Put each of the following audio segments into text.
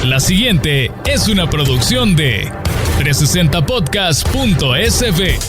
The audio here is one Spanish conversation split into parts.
La siguiente es una producción de 360podcast.sv.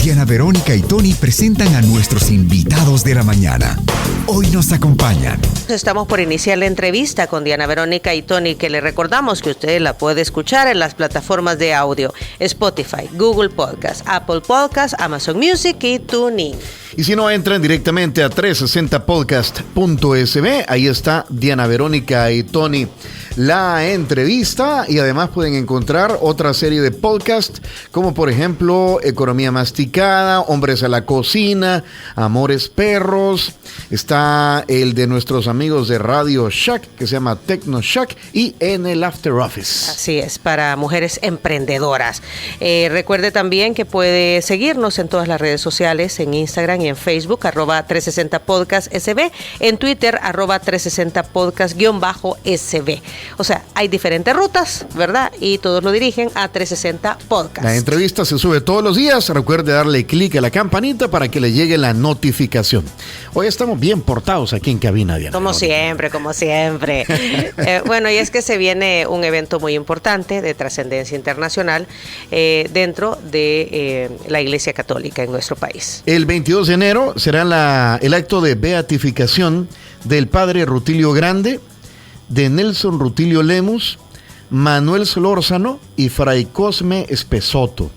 Diana Verónica y Tony presentan a nuestros invitados de la mañana. Hoy nos acompañan. Estamos por iniciar la entrevista con Diana Verónica y Tony, que le recordamos que usted la puede escuchar en las plataformas de audio: Spotify, Google Podcast, Apple Podcast, Amazon Music y TuneIn. Y si no, entran directamente a 360podcast.sv. Ahí está Diana Verónica y Tony, la entrevista. Y además pueden encontrar otra serie de podcasts, como por ejemplo Economía Masticada, Hombres a la Cocina, Amores Perros. Está el de nuestros amigos de Radio Shack, que se llama Tecno Shack, y en el After Office. Así es, para mujeres emprendedoras. Recuerde también que puede seguirnos en todas las redes sociales, en Instagram y en Facebook, @360podcastsb, en Twitter, @360podcast_sb. O sea, hay diferentes rutas, ¿verdad? Y todos lo dirigen a 360 Podcast. La entrevista se sube todos los días. Recuerde darle clic a la campanita para que le llegue la notificación. Hoy estamos bien portados aquí en cabina, Diana. Como siempre. Bueno, y es que se viene un evento muy importante de trascendencia internacional dentro de la Iglesia Católica en nuestro país. El 22 de enero será el acto de beatificación del padre Rutilio Grande, de Nelson Rutilio Lemus, Manuel Solórzano y Fray Cosme Espesoto.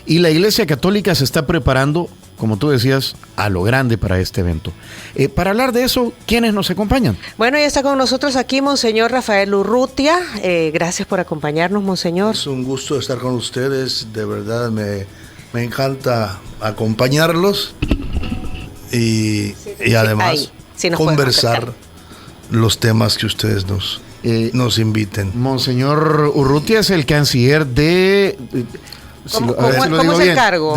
Y la Iglesia Católica se está preparando, como tú decías, a lo grande para este evento. Para hablar de eso, ¿quiénes nos acompañan? Bueno, ya está con nosotros aquí Monseñor Rafael Urrutia. Gracias por acompañarnos, Monseñor. Es un gusto estar con ustedes. De verdad, me encanta acompañarlos y además conversar los temas que ustedes nos inviten. Monseñor Urrutia es el canciller de... ¿Cómo es el cargo?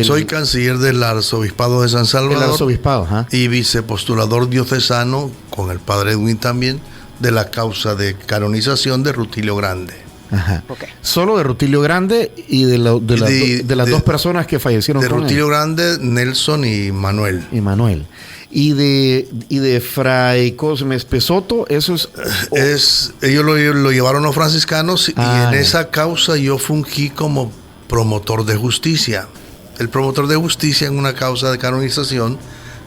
Soy canciller del Arzobispado de San Salvador. El Arzobispado, ajá. Y vicepostulador diocesano, con el padre Edwin también, de la causa de canonización de Rutilio Grande. Ajá. Okay. Solo de Rutilio Grande y de las dos personas que fallecieron de con Rutilio él. Grande, Nelson y Manuel. Y de Fray Cosme Espesoto, eso es... Ellos lo llevaron los franciscanos y en esa causa yo fungí como promotor de justicia. El promotor de justicia en una causa de canonización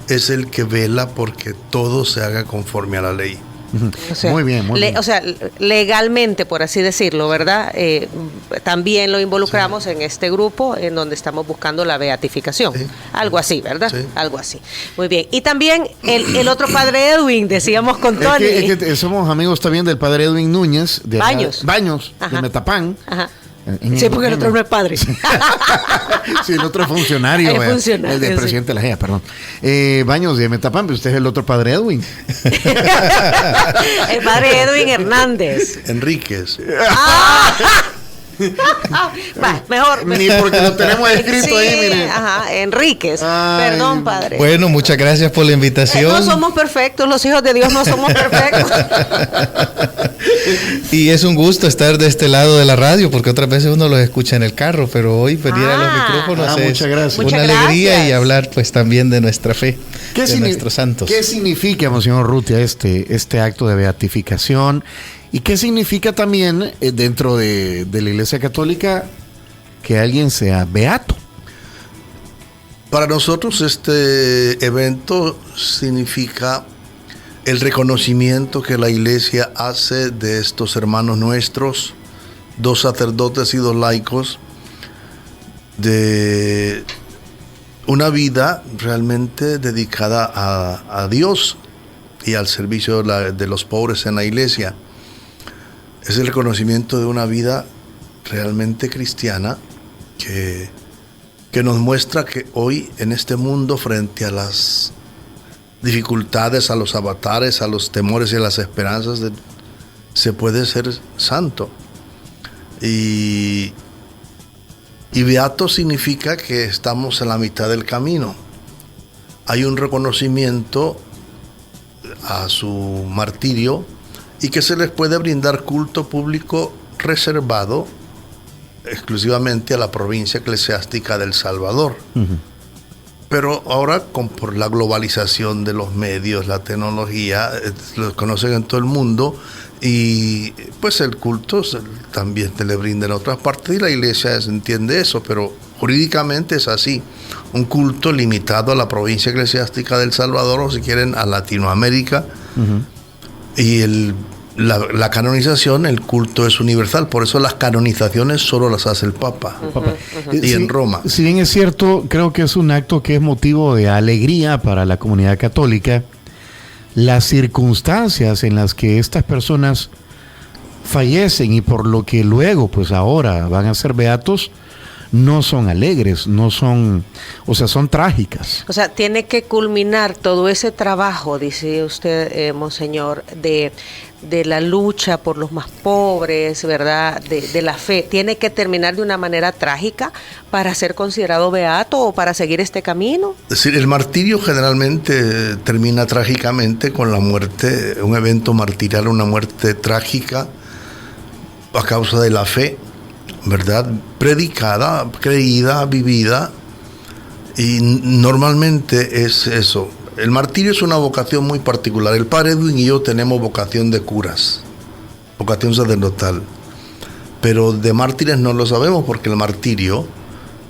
es el que vela porque todo se haga conforme a la ley. O sea, muy bien. O sea, legalmente, por así decirlo, ¿verdad? También lo involucramos en este grupo en donde estamos buscando la beatificación. Sí. Algo así, ¿verdad? Sí. Algo así. Muy bien. Y también el otro padre Edwin, decíamos con Tony. Es que somos amigos también del padre Edwin Núñez. De Baños, de Metapán. Ajá. Sí, porque el otro no es padre. Sí, el otro es funcionario. El de presidente de la GEA, perdón. Baños de Metapán, pero usted es el otro padre Edwin. El padre Edwin Hernández. Enríquez. Va, mejor. Ni porque lo tenemos escrito ahí, mire. Ajá, Enríquez. Ay. Perdón, padre. Bueno, muchas gracias por la invitación. No somos perfectos, los hijos de Dios no somos perfectos. Y es un gusto estar de este lado de la radio, porque otras veces uno los escucha en el carro, pero hoy venir a los micrófonos es una alegría y hablar pues también de nuestra fe, de nuestros santos. ¿Qué significa, Monseñor Urrutia, este acto de beatificación? ¿Y qué significa también dentro de la Iglesia Católica que alguien sea beato? Para nosotros este evento significa el reconocimiento que la Iglesia hace de estos hermanos nuestros, 2 sacerdotes y 2 laicos, de una vida realmente dedicada a Dios y al servicio de los pobres en la Iglesia. Es el reconocimiento de una vida realmente cristiana que nos muestra que hoy en este mundo, frente a las dificultades, a los avatares, a los temores y a las esperanzas, se puede ser santo. Y beato significa que estamos en la mitad del camino. Hay un reconocimiento a su martirio y que se les puede brindar culto público reservado exclusivamente a la provincia eclesiástica del Salvador. Pero ahora, por la globalización de los medios, la tecnología, lo conocen en todo el mundo, y pues el culto también te le brinda en otras partes, y la iglesia entiende eso, pero jurídicamente es así. Un culto limitado a la provincia eclesiástica del Salvador, o si quieren, a Latinoamérica, y la canonización, el culto es universal, por eso las canonizaciones solo las hace el Papa. Y en Roma. Si bien es cierto, creo que es un acto que es motivo de alegría para la comunidad católica, las circunstancias en las que estas personas fallecen y por lo que luego, pues ahora van a ser beatos, no son alegres, no son, o sea, son trágicas. O sea, tiene que culminar todo ese trabajo, dice usted, monseñor, de la lucha por los más pobres, ¿verdad? De la fe. ¿Tiene que terminar de una manera trágica para ser considerado beato o para seguir este camino? Es decir, el martirio generalmente termina trágicamente con la muerte, un evento martirial, una muerte trágica a causa de la fe, ¿verdad? Predicada, creída, vivida, y normalmente es eso. El martirio es una vocación muy particular. El padre Edwin y yo tenemos vocación de curas, vocación sacerdotal, pero de mártires no lo sabemos, porque el martirio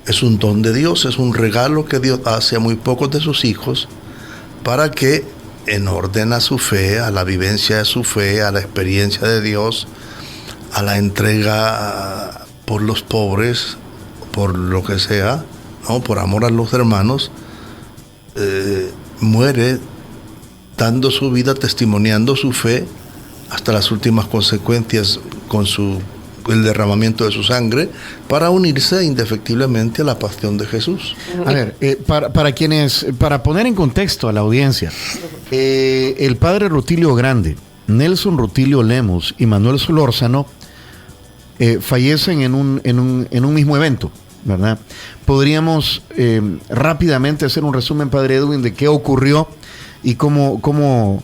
es un don de Dios, es un regalo que Dios hace a muy pocos de sus hijos para que, en orden a su fe, a la vivencia de su fe, a la experiencia de Dios, a la entrega por los pobres, por lo que sea, ¿no? Por amor a los hermanos, muere dando su vida, testimoniando su fe hasta las últimas consecuencias con el derramamiento de su sangre, para unirse indefectiblemente a la pasión de Jesús. A ver, para poner en contexto a la audiencia, el padre Rutilio Grande, Nelson Rutilio Lemus y Manuel Solórzano fallecen en un mismo evento, ¿verdad? Podríamos rápidamente hacer un resumen, padre Edwin, de qué ocurrió y cómo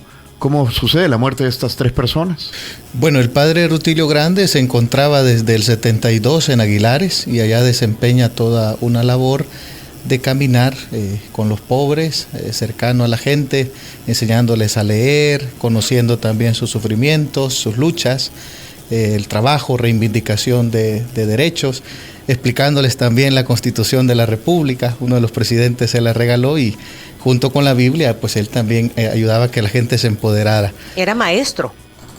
sucede la muerte de estas tres personas. Bueno, el padre Rutilio Grande se encontraba desde el 72 en Aguilares, y allá desempeña toda una labor de caminar con los pobres, cercano a la gente, enseñándoles a leer, conociendo también sus sufrimientos, sus luchas, el trabajo, reivindicación de derechos, explicándoles también la Constitución de la República. Uno de los presidentes se la regaló, y junto con la Biblia, pues él también ayudaba a que la gente se empoderara. Era maestro.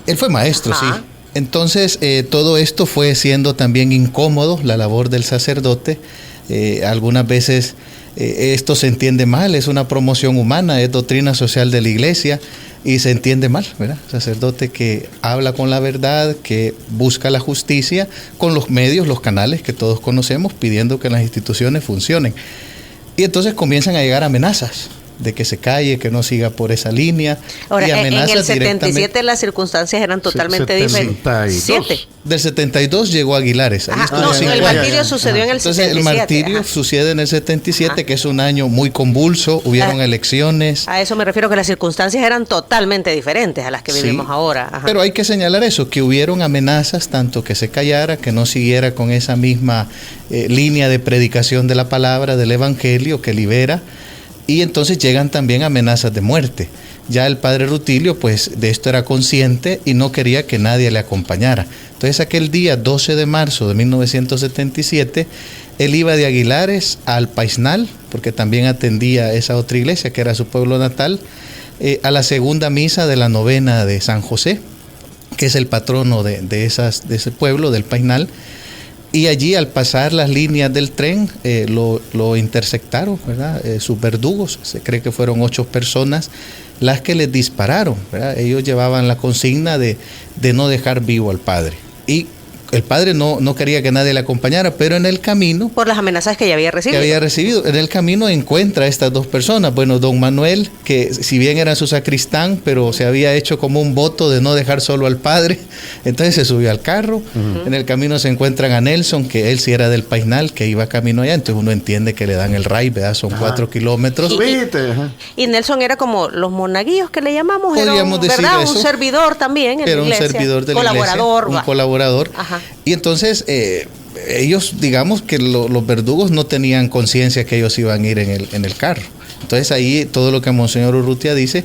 Él fue maestro, ajá, sí. Entonces, todo esto fue siendo también incómodo, la labor del sacerdote. Algunas veces esto se entiende mal, es una promoción humana, es doctrina social de la iglesia, y se entiende mal, ¿verdad? Sacerdote que habla con la verdad, que busca la justicia con los medios, los canales que todos conocemos, pidiendo que las instituciones funcionen. Y entonces comienzan a llegar amenazas de que se calle, que no siga por esa línea. Ahora, y amenazas en el 77 las circunstancias eran totalmente diferentes. Del 72 llegó a Aguilares. El martirio sucedió en el 77. Entonces el martirio sucede en el 77, que es un año muy convulso, hubieron elecciones. A eso me refiero, que las circunstancias eran totalmente diferentes a las que vivimos ahora. Ajá. Pero hay que señalar eso, que hubieron amenazas, tanto que se callara, que no siguiera con esa misma línea de predicación de la palabra, del evangelio, que libera. Y entonces llegan también amenazas de muerte. Ya el padre Rutilio, pues, de esto era consciente y no quería que nadie le acompañara. Entonces, aquel día, 12 de marzo de 1977, él iba de Aguilares al Paisnal, porque también atendía esa otra iglesia, que era su pueblo natal, a la segunda misa de la novena de San José, que es el patrono de ese pueblo, del Paisnal. Y allí, al pasar las líneas del tren, lo interceptaron, ¿verdad? Sus verdugos, se cree que fueron 8 personas las que les dispararon, ¿verdad? Ellos llevaban la consigna de no dejar vivo al padre. Y el padre no quería que nadie le acompañara, pero en el camino... Por las amenazas que ya había recibido. En el camino encuentra a estas 2 personas. Bueno, don Manuel, que si bien era su sacristán, pero se había hecho como un voto de no dejar solo al padre. Entonces se subió al carro. Uh-huh. En el camino se encuentran a Nelson, que él sí era del Paisnal, que iba camino allá. Entonces uno entiende que le dan el ray, ¿verdad? Son 4 kilómetros. Y Nelson era como los monaguillos que le llamamos. Podríamos decir, ¿verdad? Un servidor también en era la iglesia. Un servidor de la iglesia. Un colaborador. Ajá. Y entonces ellos, digamos que los verdugos no tenían conciencia que ellos iban a ir en el carro. Entonces ahí todo lo que Monseñor Urrutia dice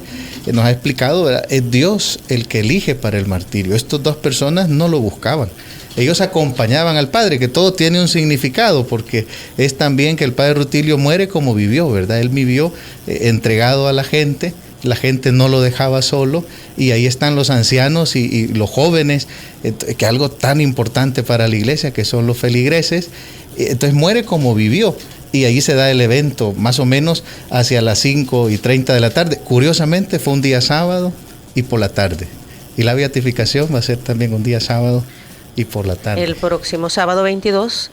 nos ha explicado, ¿verdad? Es Dios el que elige para el martirio. Estas dos personas no lo buscaban. Ellos acompañaban al Padre, que todo tiene un significado, porque es también que el Padre Rutilio muere como vivió, ¿verdad? Él vivió entregado a la gente no lo dejaba solo, y ahí están los ancianos y los jóvenes, que algo tan importante para la iglesia, que son los feligreses. Entonces muere como vivió. Y ahí se da el evento, más o menos hacia las 5:30 de la tarde. Curiosamente fue un día sábado y por la tarde. Y la beatificación va a ser también un día sábado y por la tarde. El próximo sábado 22,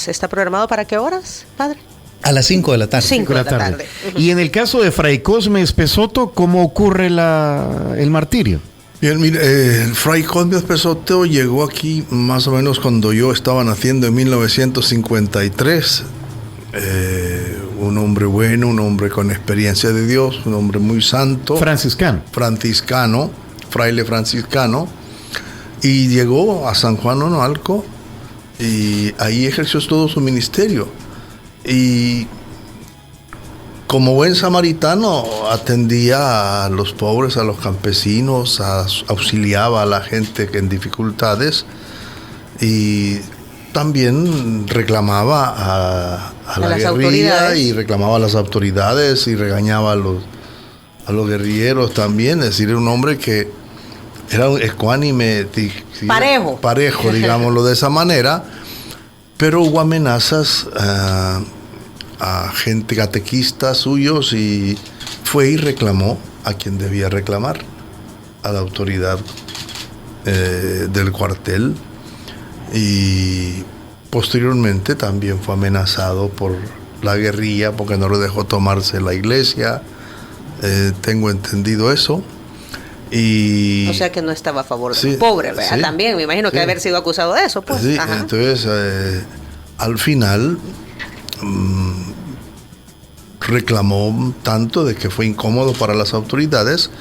¿está programado para qué horas, padre? A las 5 de la tarde. 5 de la tarde. Y en el caso de Fray Cosme Espesoto, ¿cómo ocurre el martirio? Bien, mire, el Fray Cosme Espesoto llegó aquí más o menos cuando yo estaba naciendo en 1953. Un hombre bueno, un hombre con experiencia de Dios, un hombre muy santo. Franciscano, fraile franciscano. Y llegó a San Juan Onoalco y ahí ejerció todo su ministerio. Y como buen samaritano atendía a los pobres, a los campesinos, auxiliaba a la gente en dificultades y también reclamaba a la guerrilla y reclamaba a las autoridades y regañaba a los guerrilleros también. Es decir, era un hombre que era ecuánime, parejo, digámoslo de esa manera, pero hubo amenazas a gente catequista suyos y fue y reclamó a quien debía reclamar, a la autoridad del cuartel. Y posteriormente también fue amenazado por la guerrilla porque no lo dejó tomarse la iglesia. Tengo entendido eso. Y o sea que no estaba a favor de los pobres, ¿verdad? Sí, también me imagino que debe haber sido acusado de eso, pues. Sí, entonces al final reclamó tanto de que fue incómodo para las autoridades.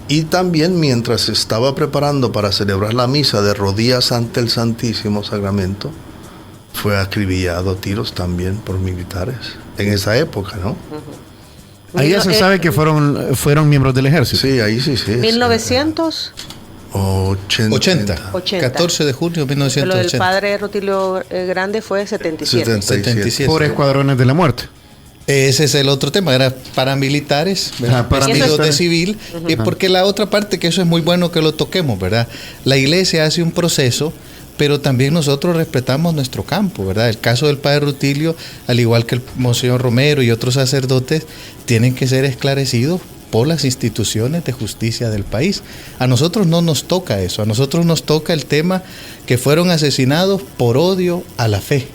Y también mientras se estaba preparando para celebrar la misa de rodillas ante el Santísimo Sacramento, fue acribillado a tiros también por militares, en esa época, ¿no? Ahí ya se sabe que fueron miembros del ejército. Sí, ahí sí. 1980. 14 de junio de 1980. Lo del padre Rutilio Grande fue 77. Por escuadrones de la muerte. Ese es el otro tema, era paramilitares, vestidos de civil, porque la otra parte, que eso es muy bueno que lo toquemos, ¿verdad? La iglesia hace un proceso, pero también nosotros respetamos nuestro campo, ¿verdad? El caso del padre Rutilio, al igual que el Monseñor Romero y otros sacerdotes, tienen que ser esclarecidos por las instituciones de justicia del país. A nosotros no nos toca eso, a nosotros nos toca el tema que fueron asesinados por odio a la fe,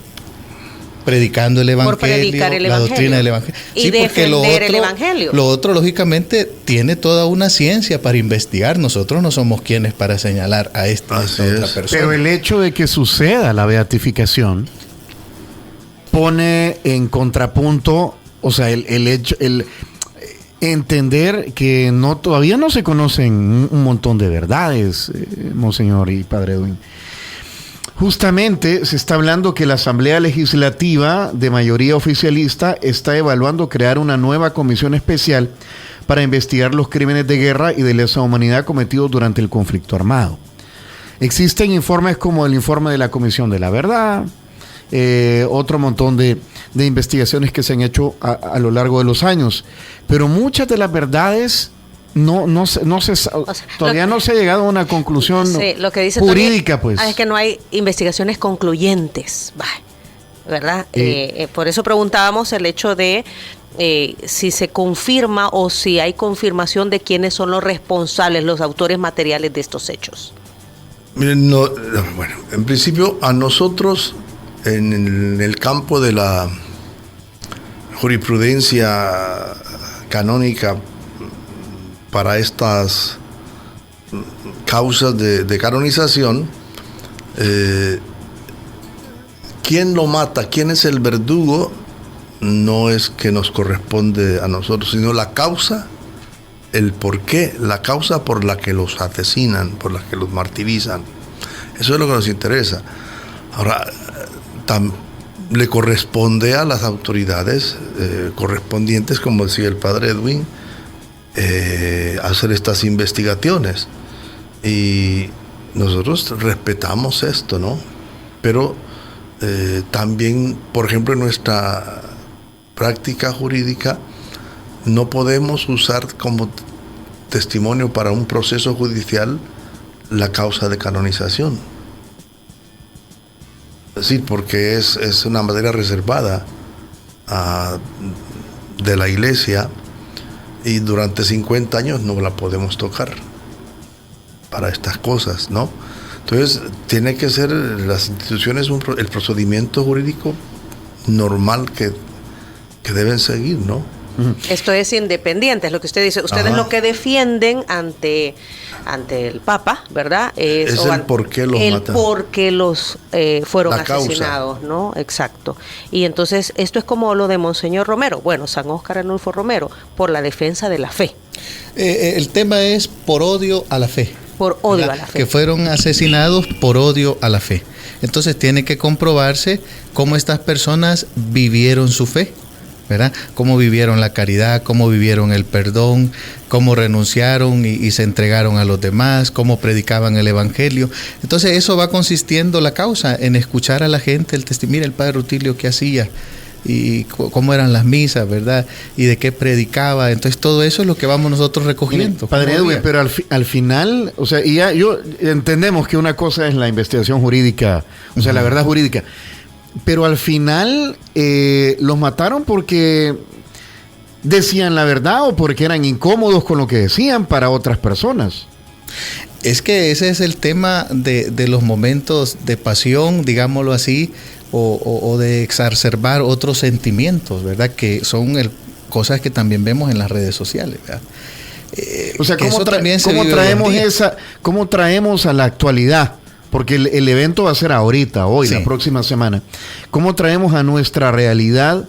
predicando el evangelio, la doctrina del evangelio. Y defender el evangelio. Lo otro, lógicamente, tiene toda una ciencia para investigar. Nosotros no somos quienes para señalar a esta otra persona. Pero el hecho de que suceda la beatificación pone en contrapunto, o sea, el hecho, el entender que todavía no se conocen un montón de verdades, Monseñor y Padre Edwin. Justamente se está hablando que la Asamblea Legislativa de mayoría oficialista está evaluando crear una nueva comisión especial para investigar los crímenes de guerra y de lesa humanidad cometidos durante el conflicto armado. Existen informes como el informe de la Comisión de la Verdad, otro montón de investigaciones que se han hecho a lo largo de los años, pero muchas de las verdades todavía no se ha llegado a una conclusión lo que dice jurídica, pues. Es que no hay investigaciones concluyentes, ¿verdad? Por eso preguntábamos el hecho de si se confirma o si hay confirmación de quiénes son los responsables, los autores materiales de estos hechos. Miren, bueno, en principio a nosotros en el campo de la jurisprudencia canónica para estas causas de canonización, quién lo mata, quién es el verdugo, no es que nos corresponde a nosotros, sino la causa, el por qué, la causa por la que los asesinan, por la que los martirizan. Eso es lo que nos interesa. Ahora, le corresponde a las autoridades correspondientes, como decía el padre Edwin, hacer estas investigaciones. Y nosotros respetamos esto, ¿no? Pero también, por ejemplo, en nuestra práctica jurídica, no podemos usar como testimonio para un proceso judicial la causa de canonización. Sí, porque es una materia reservada de la Iglesia, y durante 50 años no la podemos tocar para estas cosas, ¿no? Entonces, tiene que ser las instituciones el procedimiento jurídico normal que deben seguir, ¿no? Esto es independiente, es lo que usted dice. Ustedes lo que defienden ante el Papa, ¿verdad? Es el por qué los matan. Por qué los fueron La asesinados, causa. ¿no? Exacto. Y entonces, esto es como lo de Monseñor Romero. Bueno, San Óscar Arnulfo Romero, por la defensa de la fe. El tema es por odio a la fe. Por odio a la fe. Que fueron asesinados por odio a la fe. Entonces tiene que comprobarse cómo estas personas vivieron su fe, ¿verdad? Cómo vivieron la caridad, cómo vivieron el perdón, cómo renunciaron y se entregaron a los demás, cómo predicaban el evangelio. Entonces eso va consistiendo la causa en escuchar a la gente, el testimonio. Mira el padre Rutilio qué hacía y cómo eran las misas, ¿verdad? Y de qué predicaba. Entonces todo eso es lo que vamos nosotros recogiendo. Padre Edwin, pero al final, o sea, y ya entendemos que una cosa es la investigación jurídica, o sea, la verdad jurídica. Pero al final los mataron porque decían la verdad o porque eran incómodos con lo que decían para otras personas. Es que ese es el tema de los momentos de pasión, digámoslo así, o de exacerbar otros sentimientos, ¿verdad? Que son cosas que también vemos en las redes sociales, ¿verdad? O sea, ¿cómo traemos a la actualidad? Porque el evento va a ser ahorita, hoy, la próxima semana. ¿Cómo traemos a nuestra realidad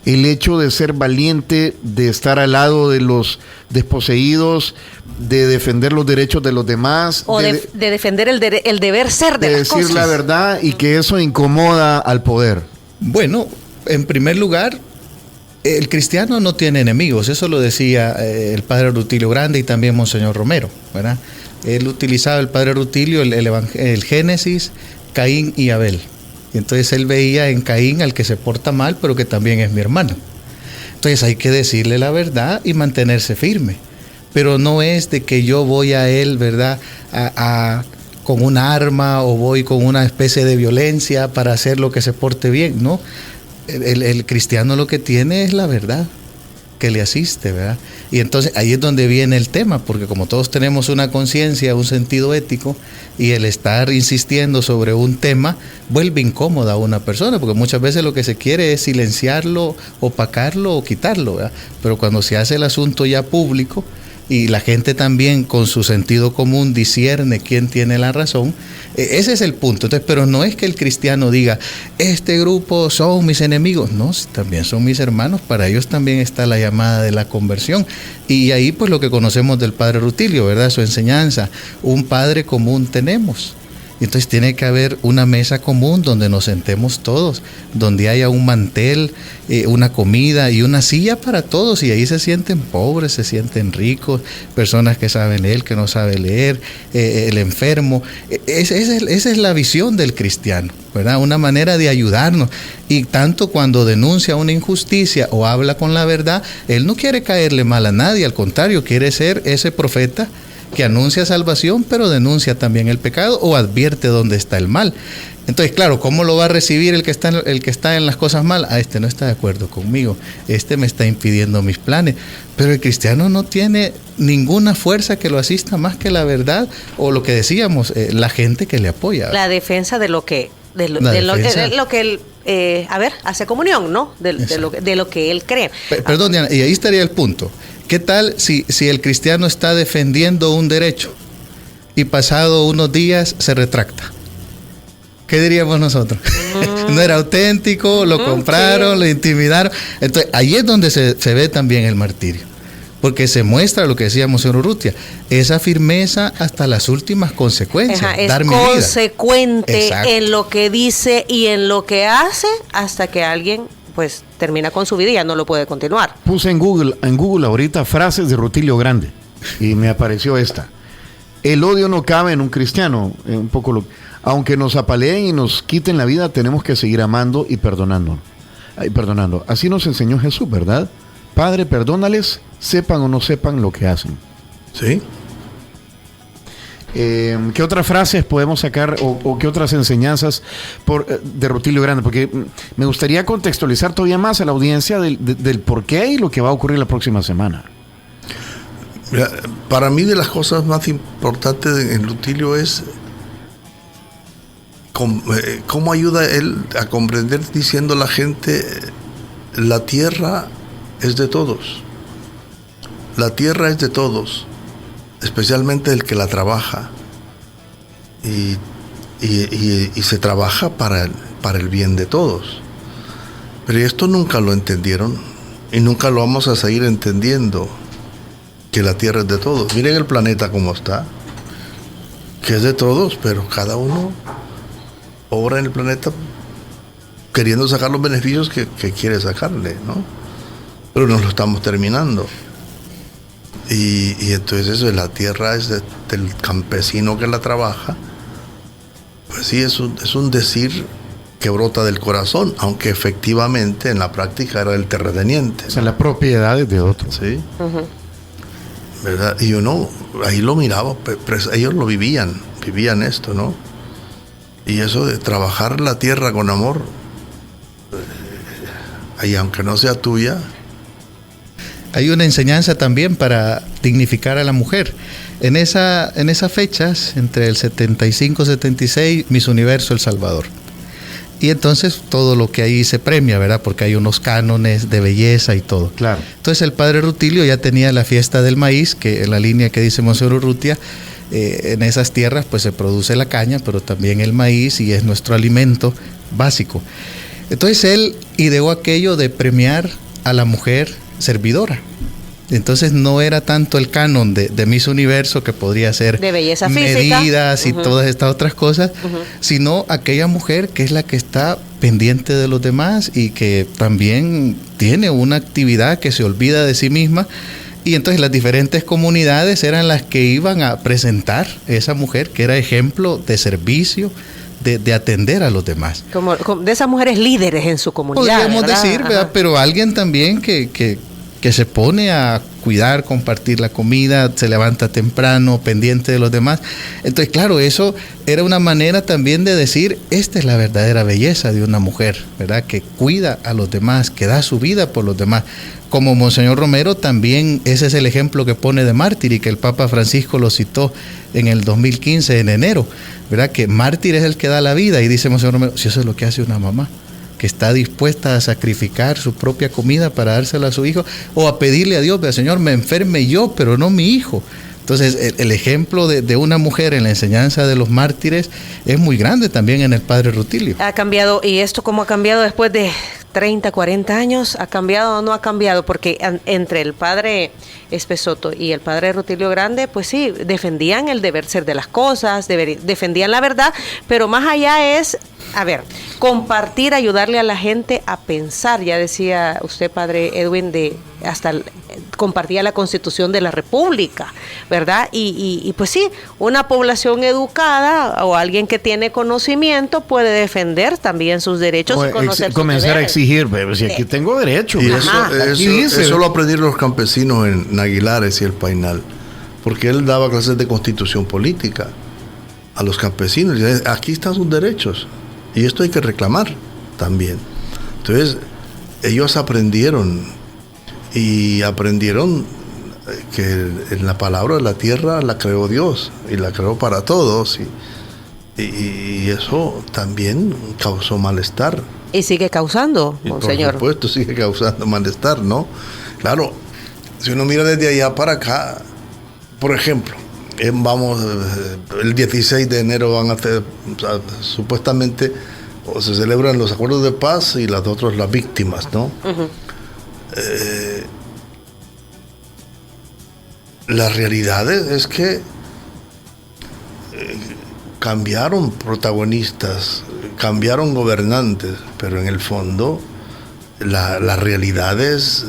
el hecho de ser valiente, de estar al lado de los desposeídos, de defender los derechos de los demás? O de defender el deber ser de las cosas. De decir la verdad y que eso incomoda al poder. Bueno, en primer lugar, el cristiano no tiene enemigos. Eso lo decía el padre Rutilio Grande y también Monseñor Romero, ¿verdad? Él utilizaba, el padre Rutilio, el Génesis, Caín y Abel. Y entonces él veía en Caín al que se porta mal, pero que también es mi hermano. Entonces hay que decirle la verdad y mantenerse firme. Pero no es de que yo voy a él, ¿verdad?, con un arma o voy con una especie de violencia para hacer lo que se porte bien, ¿no? El cristiano lo que tiene es la verdad que le asiste, ¿verdad? Y entonces ahí es donde viene el tema, porque como todos tenemos una conciencia, un sentido ético, y el estar insistiendo sobre un tema vuelve incómoda a una persona, porque muchas veces lo que se quiere es silenciarlo, opacarlo o quitarlo, ¿verdad? Pero cuando se hace el asunto ya público y la gente también con su sentido común discierne quién tiene la razón, ese es el punto. Entonces, pero no es que el cristiano diga, este grupo son mis enemigos. No, también son mis hermanos, para ellos también está la llamada de la conversión. Y ahí pues lo que conocemos del padre Rutilio, ¿verdad? Su enseñanza, un padre común tenemos. Entonces tiene que haber una mesa común donde nos sentemos todos, donde haya un mantel, una comida y una silla para todos, y ahí se sienten pobres, se sienten ricos, personas que saben leer, que no saben leer, el enfermo. Esa es la visión del cristiano, ¿verdad? Una manera de ayudarnos. Y tanto cuando denuncia una injusticia o habla con la verdad, él no quiere caerle mal a nadie, al contrario, quiere ser ese profeta que anuncia salvación, pero denuncia también el pecado o advierte dónde está el mal. Entonces, claro, ¿cómo lo va a recibir el que está en las cosas malas? Este no está de acuerdo conmigo, este me está impidiendo mis planes. Pero el cristiano no tiene ninguna fuerza que lo asista más que la verdad, o lo que decíamos, la gente que le apoya. La defensa de lo que él hace comunión, ¿no? De lo que él cree. Perdón, Diana, y ahí estaría el punto. ¿Qué tal si el cristiano está defendiendo un derecho y pasado unos días se retracta? ¿Qué diríamos nosotros? No era auténtico, lo compraron, lo intimidaron. Entonces, ahí es donde se ve también el martirio. porque se muestra lo que decía Monseñor Urrutia, esa firmeza hasta las últimas consecuencias. Es dar mi vida. consecuente Exacto. en lo que dice y en lo que hace hasta que alguien pues termina con su vida y ya no lo puede continuar. Puse en Google ahorita frases de Rutilio Grande y me apareció esta. El odio no cabe en un cristiano. Un poco aunque nos apaleen y nos quiten la vida, tenemos que seguir amando y perdonando. Así nos enseñó Jesús, ¿verdad? Padre, perdónales, sepan o no sepan lo que hacen. Sí. ¿Qué otras frases podemos sacar o qué otras enseñanzas de Rutilio Grande? Porque me gustaría contextualizar todavía más a la audiencia del por qué y lo que va a ocurrir la próxima semana. Mira, para mí de las cosas más importantes en Rutilio es cómo ayuda él a comprender diciendo a la gente la tierra es de todos. La tierra es de todos, especialmente el que la trabaja. Y se trabaja para el bien de todos. Pero esto nunca lo entendieron y nunca lo vamos a seguir entendiendo, que la tierra es de todos. Miren el planeta como está, que es de todos, pero cada uno obra en el planeta queriendo sacar los beneficios que quiere sacarle, ¿no? Pero nos lo estamos terminando. Y entonces eso, la tierra es del campesino que la trabaja. Pues sí, es un decir que brota del corazón, aunque efectivamente en la práctica era del terrateniente. O sea, la propiedad es de otro. Sí. ¿Verdad? Y uno ahí lo miraba, pero ellos lo vivían esto, ¿no? Y eso de trabajar la tierra con amor, y aunque no sea tuya. Hay una enseñanza también para dignificar a la mujer. En esas fechas, entre el 75-76, Miss Universo El Salvador. Y entonces todo lo que ahí se premia, ¿verdad? Porque hay unos cánones de belleza y todo. Claro. Entonces el padre Rutilio ya tenía la fiesta del maíz, que en la línea que dice Monseñor Urrutia, en esas tierras pues se produce la caña, pero también el maíz y es nuestro alimento básico. Entonces él ideó aquello de premiar a la mujer servidora. Entonces no era tanto el canon de Miss Universo, que podría ser de belleza física, medidas y todas estas otras cosas, sino aquella mujer que es la que está pendiente de los demás y que también tiene una actividad que se olvida de sí misma. Y entonces las diferentes comunidades eran las que iban a presentar esa mujer que era ejemplo de servicio, de atender a los demás. Como de esas mujeres líderes en su comunidad. Podríamos ¿verdad? decir, ¿verdad? Pero alguien también que se pone a cuidar, compartir la comida, se levanta temprano, pendiente de los demás. Entonces, claro, eso era una manera también de decir, esta es la verdadera belleza de una mujer, ¿verdad? Que cuida a los demás, que da su vida por los demás. Como Monseñor Romero también, ese es el ejemplo que pone de mártir y que el Papa Francisco lo citó en el 2015, en enero, ¿verdad? Que mártir es el que da la vida, y dice Monseñor Romero, si eso es lo que hace una mamá, que está dispuesta a sacrificar su propia comida para dársela a su hijo, o a pedirle a Dios, Señor, me enferme yo, pero no mi hijo. Entonces, el ejemplo de una mujer en la enseñanza de los mártires es muy grande también en el padre Rutilio. Ha cambiado, y esto cómo ha cambiado después de 30, 40 años, ¿ha cambiado o no ha cambiado? Porque entre el padre Espesoto y el padre Rutilio Grande, pues sí, defendían el deber ser de las cosas, defendían la verdad, pero más allá es, a ver, compartir, ayudarle a la gente a pensar. Ya decía usted, padre Edwin, compartía la Constitución de la República, ¿verdad? Y pues sí, una población educada o alguien que tiene conocimiento puede defender también sus derechos y conocer sus comenzar deberes. A exigir, pero si aquí tengo derecho. Y eso lo aprendieron los campesinos en Aguilares y el Painal, porque él daba clases de constitución política a los campesinos. Y decía, aquí están sus derechos y esto hay que reclamar también. Entonces ellos aprendieron que en la palabra de la tierra la creó Dios y la creó para todos, y eso también causó malestar. Y sigue causando, monseñor. Por supuesto, sigue causando malestar, ¿no? Claro, si uno mira desde allá para acá, por ejemplo, el 16 de enero van a hacer, supuestamente, o se celebran los acuerdos de paz y las otras las víctimas, ¿no? la realidad es que cambiaron protagonistas, cambiaron gobernantes, pero en el fondo las realidades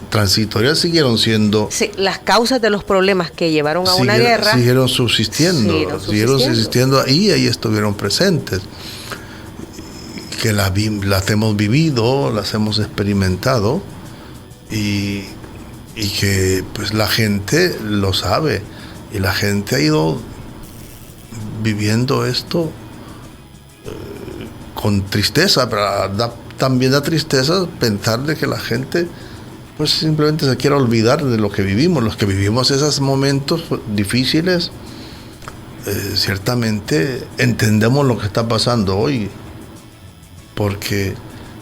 transitorias siguieron siendo... Sí, las causas de los problemas que llevaron a una guerra... Siguieron subsistiendo, ahí estuvieron presentes. Que las hemos vivido, las hemos experimentado, y que pues la gente lo sabe, y la gente ha ido viviendo esto con tristeza, pero también da tristeza pensar de que la gente pues simplemente se quiera olvidar de lo que vivimos. Los que vivimos esos momentos difíciles, ciertamente entendemos lo que está pasando hoy, porque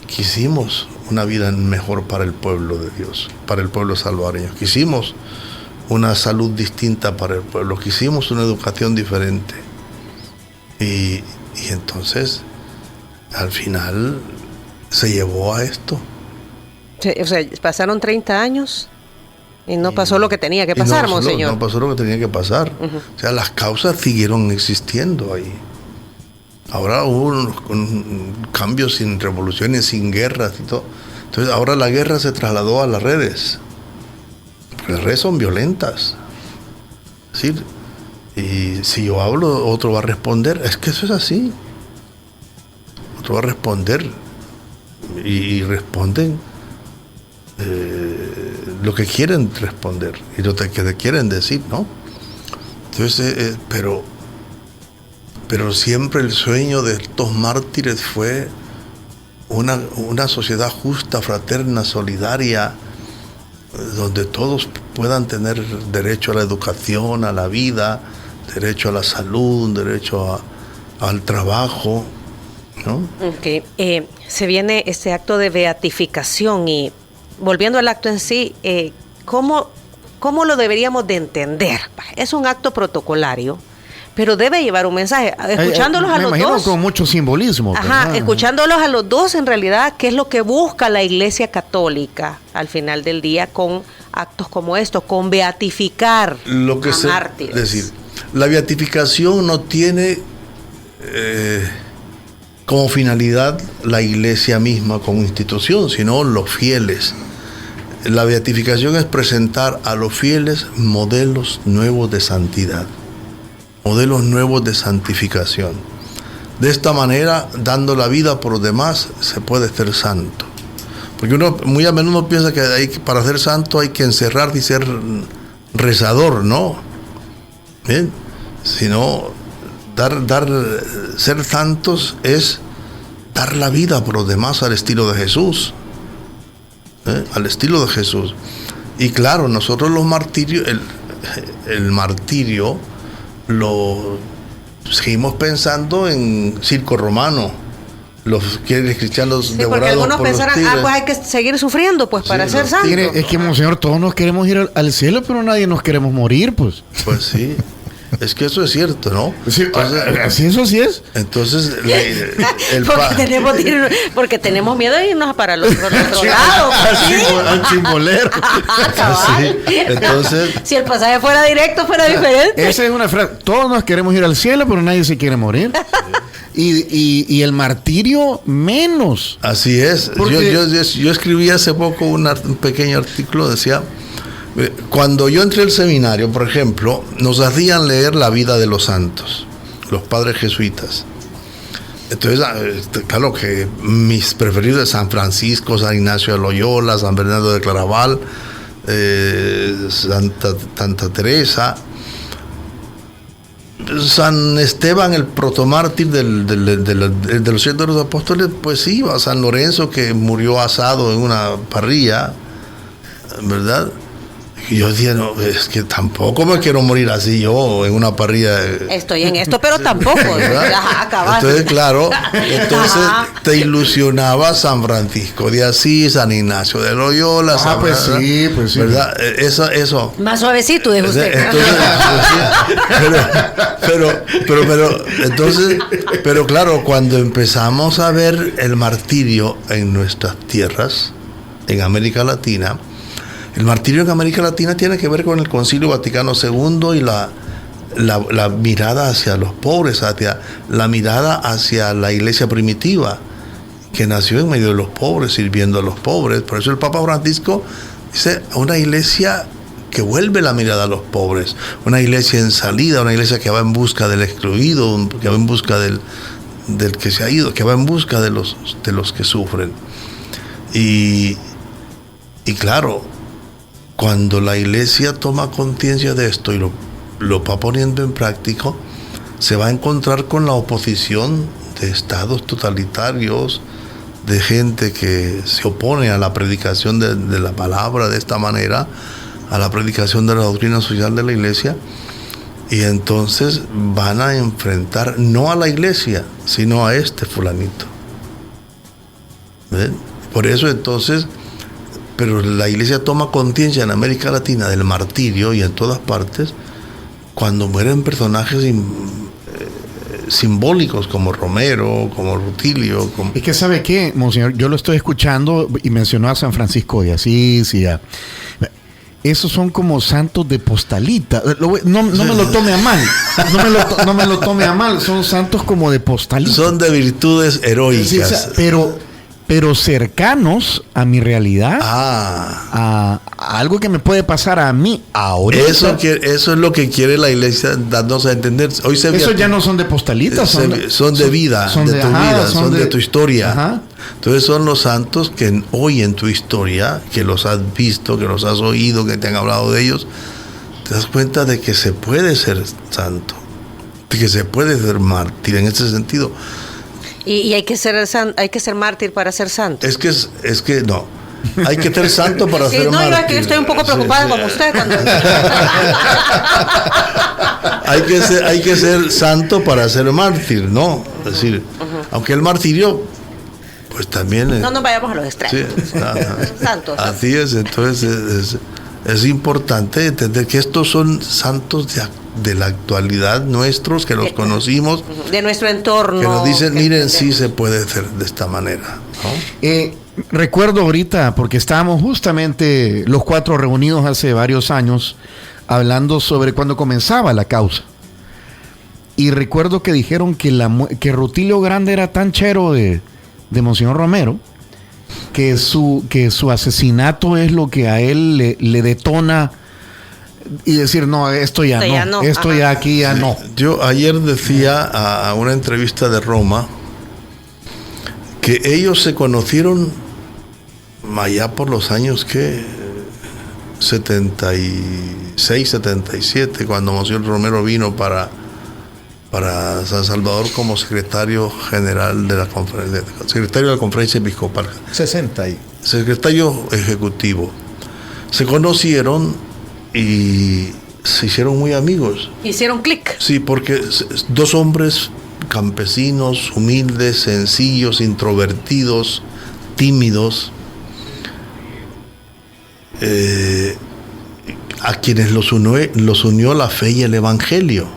quisimos una vida mejor para el pueblo de Dios, para el pueblo salvadoreño. Quisimos una salud distinta para el pueblo, quisimos una educación diferente. Y entonces, al final, se llevó a esto. O sea, pasaron 30 años y no pasó lo que tenía que pasar, monseñor. No pasó lo que tenía que pasar. Uh-huh. O sea, las causas siguieron existiendo ahí. Ahora hubo un cambio sin revoluciones, sin guerras y todo. Entonces, ahora la guerra se trasladó a las redes. Porque las redes son violentas. ¿Sí? Y si yo hablo, otro va a responder. Es que eso es así. Otro va a responder. Y responden lo que quieren responder y lo que te quieren decir, ¿no? Entonces, pero siempre el sueño de estos mártires fue una sociedad justa, fraterna, solidaria, donde todos puedan tener derecho a la educación, a la vida, derecho a la salud, derecho al trabajo, ¿no? Okay. Se viene este acto de beatificación, y volviendo al acto en sí, ¿cómo lo deberíamos de entender? Es un acto protocolario, pero debe llevar un mensaje. Escuchándolos a los dos, con mucho simbolismo. Ajá, ¿verdad? Escuchándolos a los dos, en realidad, ¿qué es lo que busca la Iglesia Católica al final del día con actos como estos, con beatificar a mártires? Es decir, la beatificación no tiene como finalidad la Iglesia misma como institución, sino los fieles. La beatificación es presentar a los fieles modelos nuevos de santidad, modelos nuevos de santificación. De esta manera, dando la vida por los demás, se puede ser santo. Porque uno muy a menudo piensa que para ser santo hay que encerrarse y ser rezador, ¿no? ¿Bien? Sino ser santos es dar la vida por los demás al estilo de Jesús. Al estilo de Jesús. Y claro, nosotros los martirios, el martirio lo seguimos pensando en circo romano, los cristianos devorados porque algunos por pensarán, los tigres. pues hay que seguir sufriendo pues para ser santo. Es que, monseñor, todos nos queremos ir al cielo, pero nadie nos queremos morir, pues. Pues sí. Es que eso es cierto, ¿no? Sí, así eso sí es. Entonces, porque tenemos miedo de irnos para el otro lado. Al chimbolero. Sí. Entonces, si el pasaje fuera directo, fuera diferente. Esa es una frase. Todos nos queremos ir al cielo, pero nadie se quiere morir. Y el martirio menos. Así es. Yo escribí hace poco un pequeño artículo, decía... Cuando yo entré al seminario, por ejemplo, nos hacían leer la vida de los santos, los padres jesuitas. Entonces, claro que mis preferidos San Francisco, San Ignacio de Loyola, San Bernardo de Claraval, Santa Teresa, San Esteban, el protomártir de los 100 de los apóstoles, pues iba, San Lorenzo, que murió asado en una parrilla, ¿verdad? Y yo decía, no, es que tampoco me quiero morir así yo en una parrilla. Estoy en esto, pero tampoco. Entonces, claro, te ilusionaba San Francisco de Asís, San Ignacio de Loyola. Pues sí. ¿Verdad? Eso. Más suavecito, dijo usted. Pero claro, cuando empezamos a ver el martirio en nuestras tierras, en América Latina, El martirio en América Latina tiene que ver con el Concilio Vaticano II y la mirada hacia los pobres, la mirada hacia la iglesia primitiva, que nació en medio de los pobres, sirviendo a los pobres. Por eso el Papa Francisco dice, una iglesia que vuelve la mirada a los pobres, una iglesia en salida, una iglesia que va en busca del excluido, que va en busca del que se ha ido, que va en busca de los que sufren. Y claro, cuando la iglesia toma conciencia de esto y lo va poniendo en práctica, se va a encontrar con la oposición de estados totalitarios, de gente que se opone a la predicación de la palabra de esta manera, a la predicación de la doctrina social de la iglesia, y entonces van a enfrentar no a la iglesia, sino a este fulanito. ¿Ven? Por eso entonces, pero la iglesia toma conciencia en América Latina del martirio y en todas partes, cuando mueren personajes simbólicos como Romero, como Rutilio. Es que ¿sabe qué, monseñor? Yo lo estoy escuchando y mencionó a San Francisco de Asís y a... Esos son como santos de postalita. No me lo tome a mal. No me lo tome a mal. Son santos como de postalita. Son de virtudes heroicas. Sí, pero cercanos a mi realidad. A algo que me puede pasar a mí ahorita. Eso es lo que quiere la iglesia darnos a entender. Hoy Esos ya no son de postalitas. Son de vida, son de tu vida, son de tu historia. Ajá. Entonces son los santos que hoy en tu historia, que los has visto, que los has oído, que te han hablado de ellos, te das cuenta de que se puede ser santo, de que se puede ser mártir en ese sentido. Y hay que ser mártir para ser santo. Es que no. Hay que ser santo para ser mártir. No, es que yo estoy un poco preocupada como usted. Hay que ser santo para ser mártir, ¿no? Es decir, aunque el martirio, pues también... No nos vayamos a los extremos. Sí, santos. Así es, entonces es importante entender que estos son santos de la actualidad nuestros, que los conocimos. De nuestro entorno. Que nos dicen, miren, sí se puede hacer de esta manera, ¿no? Recuerdo ahorita, porque estábamos justamente los cuatro reunidos hace varios años, hablando sobre cuando comenzaba la causa. Y recuerdo que dijeron que Rutilio Grande era tan chero de Monseñor Romero, que su asesinato es lo que a él le detona y decir, no, esto ya no. Esto ya aquí ya no. Yo ayer decía a una entrevista de Roma que ellos se conocieron allá por los años que 76, 77, cuando Monseñor Romero vino para San Salvador como secretario general de la conferencia episcopal. 60. Secretario ejecutivo. Se conocieron y se hicieron muy amigos. Hicieron clic. Sí, porque dos hombres campesinos, humildes, sencillos, introvertidos, tímidos, a quienes los unió la fe y el evangelio.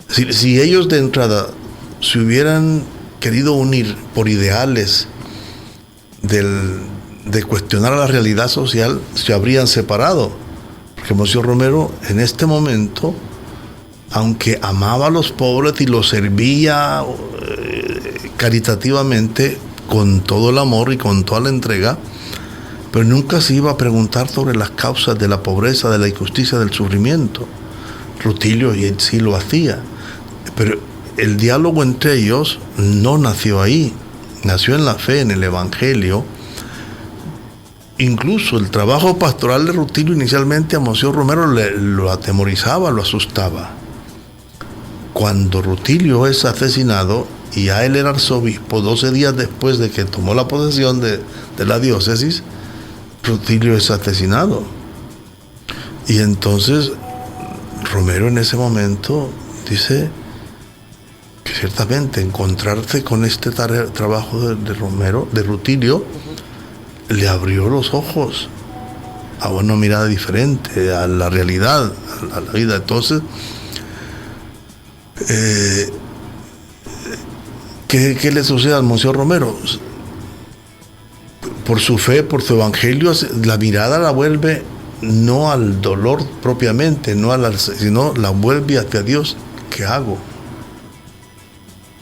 Si ellos de entrada se hubieran querido unir por ideales de cuestionar a la realidad social, se habrían separado. Porque Monseñor Romero en este momento, aunque amaba a los pobres y los servía caritativamente con todo el amor y con toda la entrega, pero nunca se iba a preguntar sobre las causas de la pobreza, de la injusticia, del sufrimiento. Rutilio y él sí lo hacía, pero el diálogo entre ellos no nació ahí, nació en la fe, en el evangelio. Incluso el trabajo pastoral de Rutilio inicialmente a Monseñor Romero lo atemorizaba, lo asustaba. Cuando Rutilio es asesinado, y ya él era arzobispo 12 días después de que tomó la posesión de la diócesis, Rutilio es asesinado. Y entonces Romero en ese momento dice que ciertamente encontrarse con este trabajo de Rutilio le abrió los ojos a una mirada diferente a la realidad, a la vida. Entonces, ¿qué le sucede al Monseñor Romero? por su fe, por su evangelio, la mirada la vuelve no al dolor propiamente, sino la vuelve hacia Dios. ¿Qué hago?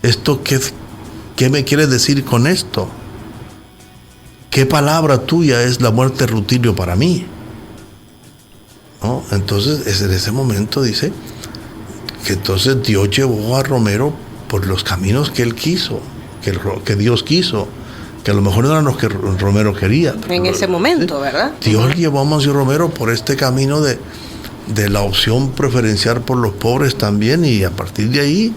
¿Esto qué me quieres decir con esto? ¿Qué palabra tuya es la muerte de Rutilio para mí? ¿No? Entonces, en ese momento dice que entonces Dios llevó a Romero por los caminos que él quiso, que Dios quiso, que a lo mejor no eran los que Romero quería. En ese momento, ¿verdad? Dios llevó a Monsieur Romero por este camino de la opción preferencial por los pobres también, y a partir de ahí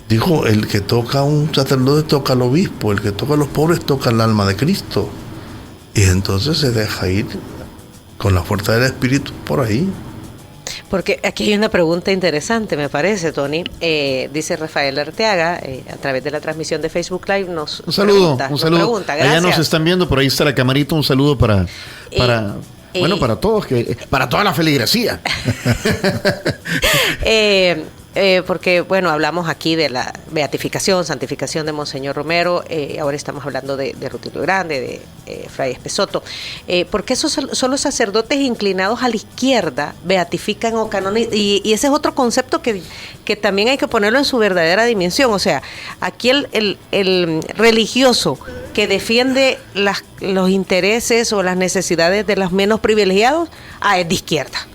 dijo, el que toca a un sacerdote toca al obispo, el que toca a los pobres toca el alma de Cristo. Y entonces se deja ir con la fuerza del Espíritu por ahí. Porque aquí hay una pregunta interesante, me parece, Tony. Dice Rafael Arteaga, a través de la transmisión de Facebook Live, un saludo. Allá nos están viendo, por ahí está la camarita, un saludo para todos, para toda la feligresía. Porque, bueno, hablamos aquí de la beatificación, santificación de Monseñor Romero, ahora estamos hablando de Rutilio Grande, de Fray Espesoto. ¿Por qué son los sacerdotes inclinados a la izquierda beatifican o canonizan? Y ese es otro concepto que también hay que ponerlo en su verdadera dimensión. O sea, aquí el religioso que defiende los intereses o las necesidades de los menos privilegiados, es de izquierda.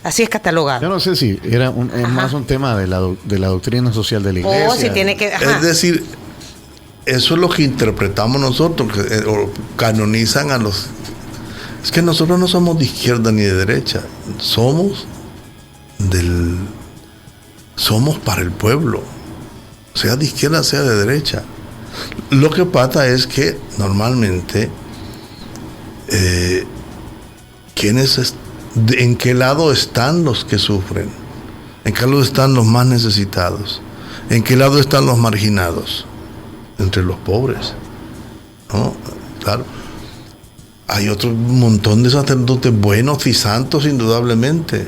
Así es catalogado. Yo no sé si era más un tema de la doctrina social de la Iglesia. O si tiene que... Es decir, eso es lo que interpretamos nosotros, o canonizan a los... Es que nosotros no somos de izquierda ni de derecha, somos para el pueblo, sea de izquierda, sea de derecha. Lo que pasa es que normalmente ¿en qué lado están los que sufren? ¿En qué lado están los más necesitados? ¿En qué lado están los marginados? Entre los pobres, ¿no? Claro. Hay otro montón de sacerdotes buenos y santos, indudablemente.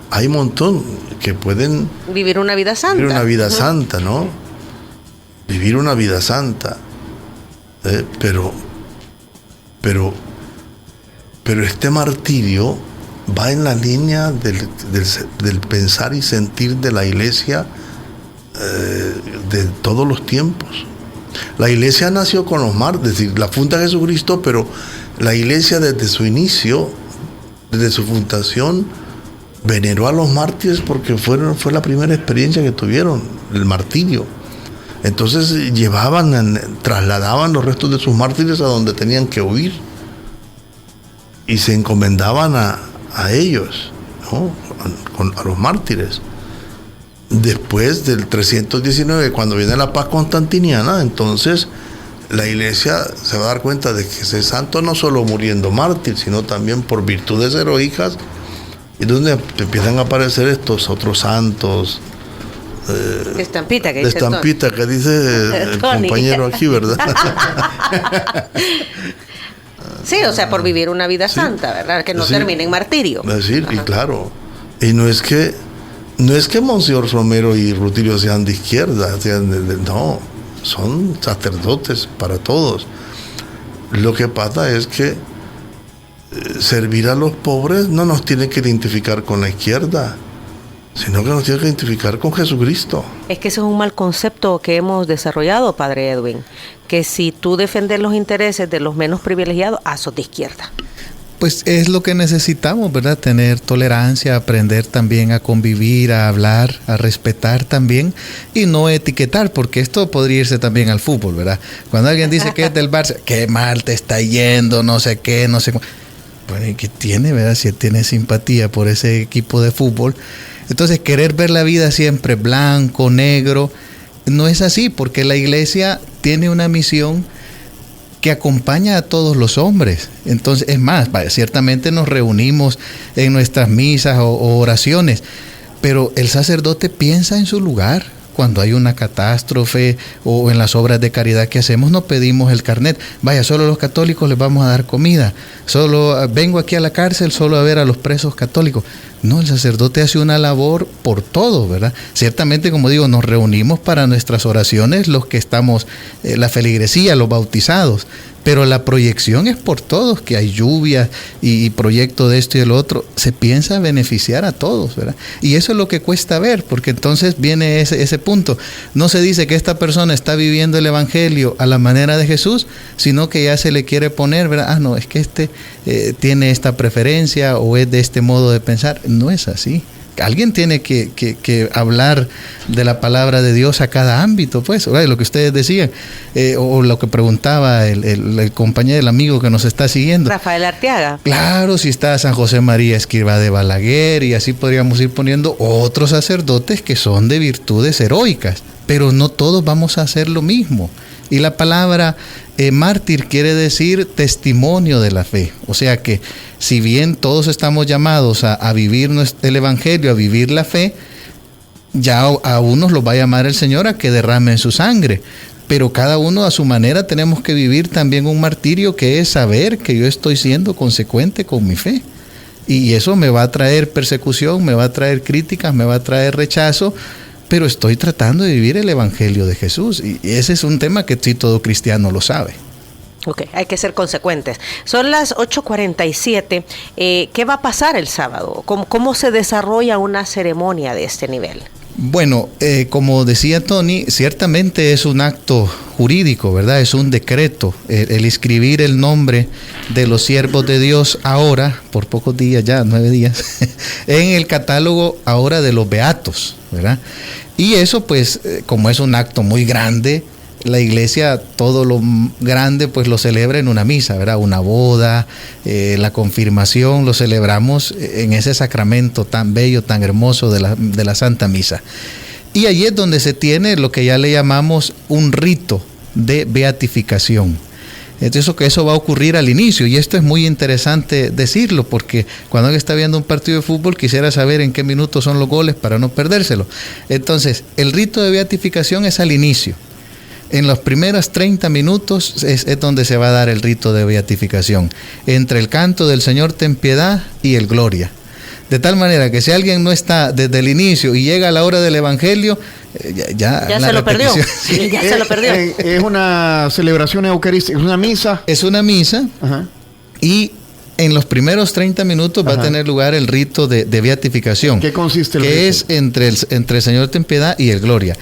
Hay un montón que pueden vivir una vida santa. Vivir una vida santa, ¿no? Vivir una vida santa. Pero este martirio va en la línea del pensar y sentir de la Iglesia de todos los tiempos. La Iglesia nació con los mártires, es decir, la funda Jesucristo, pero la Iglesia desde su inicio, desde su fundación, veneró a los mártires porque fue la primera experiencia que tuvieron, el martirio. Entonces trasladaban los restos de sus mártires a donde tenían que huir y se encomendaban a ellos, ¿no? A los mártires. Después del 319, cuando viene la paz constantiniana, entonces la Iglesia se va a dar cuenta de que ese santo no solo muriendo mártir, sino también por virtudes heroicas, y donde empiezan a aparecer estos otros santos. De estampita, que dice el compañero aquí, ¿verdad? Sí, o sea, por vivir una vida santa, ¿verdad? Que no termine en martirio. Es decir, y claro, y no es que Monseñor Romero y Rutilio sean de izquierda, no, son sacerdotes para todos. Lo que pasa es que servir a los pobres no nos tiene que identificar con la izquierda, sino que nos tiene que identificar con Jesucristo. Es que ese es un mal concepto que hemos desarrollado, Padre Edwin, que si tú defendes los intereses de los menos privilegiados, sos de izquierda. Pues es lo que necesitamos, ¿verdad? Tener tolerancia, aprender también a convivir, a hablar, a respetar también y no etiquetar, porque esto podría irse también al fútbol, ¿verdad? Cuando alguien dice que es del Barça, qué mal te está yendo, no sé qué, no sé cómo. Bueno, ¿y qué tiene, verdad? Si tiene simpatía por ese equipo de fútbol. Entonces, querer ver la vida siempre blanco, negro, no es así, porque la Iglesia tiene una misión que acompaña a todos los hombres. Entonces, es más, ciertamente nos reunimos en nuestras misas o oraciones, pero el sacerdote piensa en su lugar, cuando hay una catástrofe o en las obras de caridad que hacemos, no pedimos el carnet. Vaya, solo los católicos les vamos a dar comida. Solo vengo aquí a la cárcel solo a ver a los presos católicos. No, el sacerdote hace una labor por todo, ¿verdad? Ciertamente, como digo, nos reunimos para nuestras oraciones los que estamos, la feligresía, los bautizados, pero la proyección es por todos, que hay lluvias y proyecto de esto y el otro. Se piensa beneficiar a todos, ¿verdad? Y eso es lo que cuesta ver, porque entonces viene ese punto. No se dice que esta persona está viviendo el Evangelio a la manera de Jesús, sino que ya se le quiere poner, ¿verdad? No, es que este tiene esta preferencia o es de este modo de pensar. No es así. Alguien tiene que hablar de la palabra de Dios a cada ámbito, pues, ¿verdad? Lo que ustedes decían, o lo que preguntaba el compañero, el amigo que nos está siguiendo. Rafael Arteaga. Claro, si está San José María Escrivá de Balaguer, y así podríamos ir poniendo otros sacerdotes que son de virtudes heroicas, pero no todos vamos a hacer lo mismo. Y la palabra mártir quiere decir testimonio de la fe. O sea que si bien todos estamos llamados a vivir el Evangelio, a vivir la fe, ya a unos los va a llamar el Señor a que derramen su sangre. Pero cada uno a su manera tenemos que vivir también un martirio, que es saber que yo estoy siendo consecuente con mi fe. Y eso me va a traer persecución, me va a traer críticas, me va a traer rechazo, pero estoy tratando de vivir el Evangelio de Jesús. Y ese es un tema que sí todo cristiano lo sabe. Ok, hay que ser consecuentes. Son las 8:47. ¿Qué va a pasar el sábado? ¿Cómo se desarrolla una ceremonia de este nivel? Bueno, como decía Tony, ciertamente es un acto jurídico, ¿verdad? Es un decreto, el inscribir el nombre de los siervos de Dios ahora, por pocos días ya, 9 días, en el catálogo ahora de los beatos, ¿verdad? Y eso pues, como es un acto muy grande, la iglesia todo lo grande pues lo celebra en una misa, ¿verdad? Una boda, la confirmación, lo celebramos en ese sacramento tan bello, tan hermoso de la Santa Misa. Y allí es donde se tiene lo que ya le llamamos un rito de beatificación. Entonces eso va a ocurrir al inicio, y esto es muy interesante decirlo, porque cuando alguien está viendo un partido de fútbol quisiera saber en qué minutos son los goles para no perdérselo. Entonces, el rito de beatificación es al inicio. En los primeros 30 minutos es donde se va a dar el rito de beatificación, entre el canto del Señor ten piedad y el Gloria. De tal manera que si alguien no está desde el inicio y llega a la hora del Evangelio, ya se lo perdió. Sí, ya se lo perdió. Es una celebración eucarística, es una misa. Es una misa. Ajá. Y en los primeros 30 minutos va a tener lugar el rito de beatificación. ¿Qué consiste el rito? Que es entre el Señor ten piedad y el Gloria.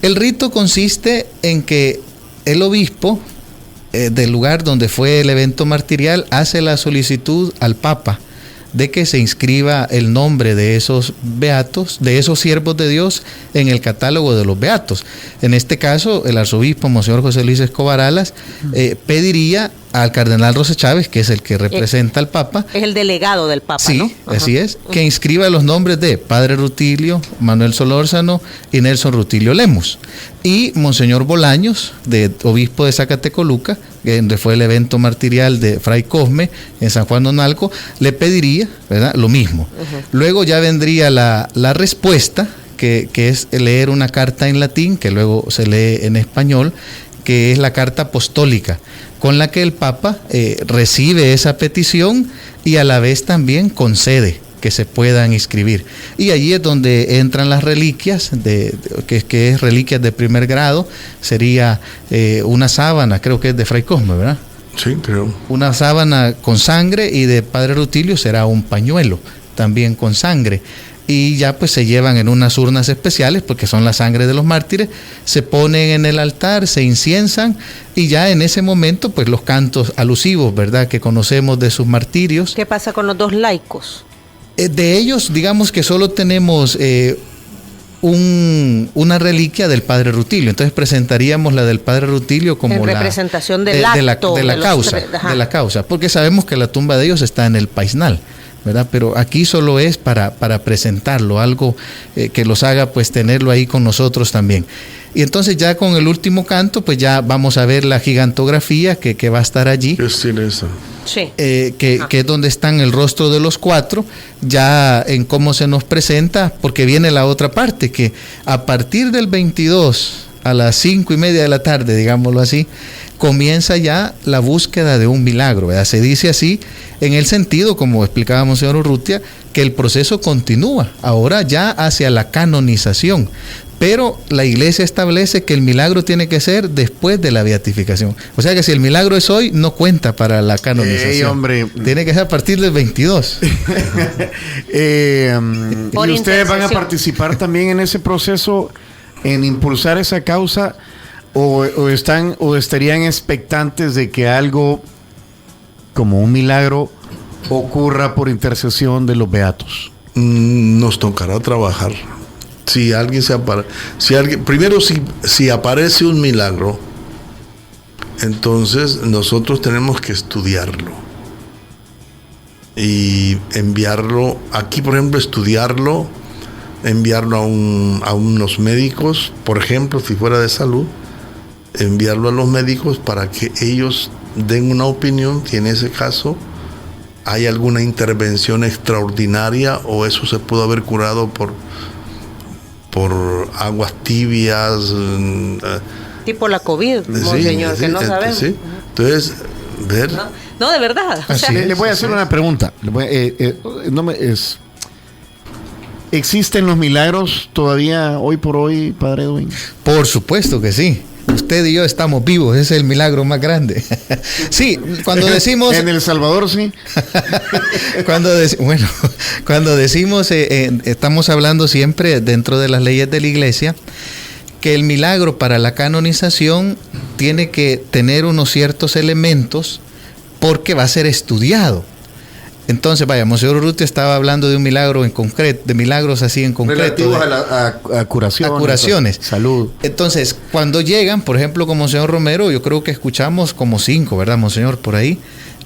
El rito consiste en que el obispo del lugar donde fue el evento martirial hace la solicitud al Papa de que se inscriba el nombre de esos beatos, de esos siervos de Dios, en el catálogo de los beatos. En este caso, el arzobispo Monseñor José Luis Escobar Alas pediría al cardenal Rosa Chávez, que es el que representa al Papa. Es el delegado del Papa, sí, ¿no? Así es, que inscriba los nombres de Padre Rutilio, Manuel Solórzano y Nelson Rutilio Lemus. Y Monseñor Bolaños, obispo de Zacatecoluca, donde fue el evento martirial de Fray Cosme en San Juan de Onalco, le pediría, ¿verdad?, lo mismo. Luego ya vendría la respuesta, que es leer una carta en latín, que luego se lee en español, que es la carta apostólica, con la que el Papa recibe esa petición y a la vez también concede que se puedan inscribir. Y allí es donde entran las reliquias, que es reliquias de primer grado, sería una sábana, creo que es de Fray Cosme, ¿verdad? Sí, creo. Una sábana con sangre, y de Padre Rutilio será un pañuelo también con sangre. Y ya pues se llevan en unas urnas especiales, porque son la sangre de los mártires, se ponen en el altar, se inciensan, y ya en ese momento pues los cantos alusivos, ¿verdad?, que conocemos de sus martirios. ¿Qué pasa con los dos laicos? De ellos, digamos que solo tenemos una reliquia del Padre Rutilio. Entonces presentaríamos la del Padre Rutilio como en representación del acto, de la causa, porque sabemos que la tumba de ellos está en el Paisnal, ¿verdad? Pero aquí solo es para presentarlo, algo que los haga pues tenerlo ahí con nosotros también. Y entonces ya con el último canto pues ya vamos a ver la gigantografía que va a estar allí. ¿Qué tiene eso? Sí. Que es donde están el rostro de los 4, ya en cómo se nos presenta, porque viene la otra parte, que a partir del 22 a las 5:30 de la tarde, digámoslo así, comienza ya la búsqueda de un milagro, ¿verdad? Se dice así en el sentido, como explicábamos, señor Urrutia, que el proceso continúa, ahora ya hacia la canonización. Pero la iglesia establece que el milagro tiene que ser después de la beatificación. O sea que si el milagro es hoy, no cuenta para la canonización. Hombre. Tiene que ser a partir del 22. ¿Y ustedes van a participar también en ese proceso, en impulsar esa causa, o estarían expectantes de que algo como un milagro ocurra por intercesión de los beatos? Nos tocará trabajar. Si aparece un milagro, entonces nosotros tenemos que estudiarlo y enviarlo. Aquí, por ejemplo, estudiarlo, enviarlo a unos médicos, por ejemplo, si fuera de salud, enviarlo a los médicos para que ellos den una opinión si en ese caso hay alguna intervención extraordinaria o eso se pudo haber curado por aguas tibias. Tipo la COVID, monseñor, que no sabemos. Sí. Entonces, ver. No, de verdad. O sea, le voy a hacer una pregunta. ¿Existen los milagros todavía hoy por hoy, Padre Edwin? Por supuesto que sí. Usted y yo estamos vivos, ese es el milagro más grande. Sí, cuando decimos... En El Salvador, sí. Cuando decimos, estamos hablando siempre dentro de las leyes de la iglesia, que el milagro para la canonización tiene que tener unos ciertos elementos porque va a ser estudiado. Entonces, vaya, Monseñor Urrutia estaba hablando de un milagro en concreto, de milagros así en concreto. Relativos a curaciones. A curaciones. Salud. Entonces, cuando llegan, por ejemplo, con Monseñor Romero, yo creo que escuchamos como 5, ¿verdad, Monseñor? Por ahí.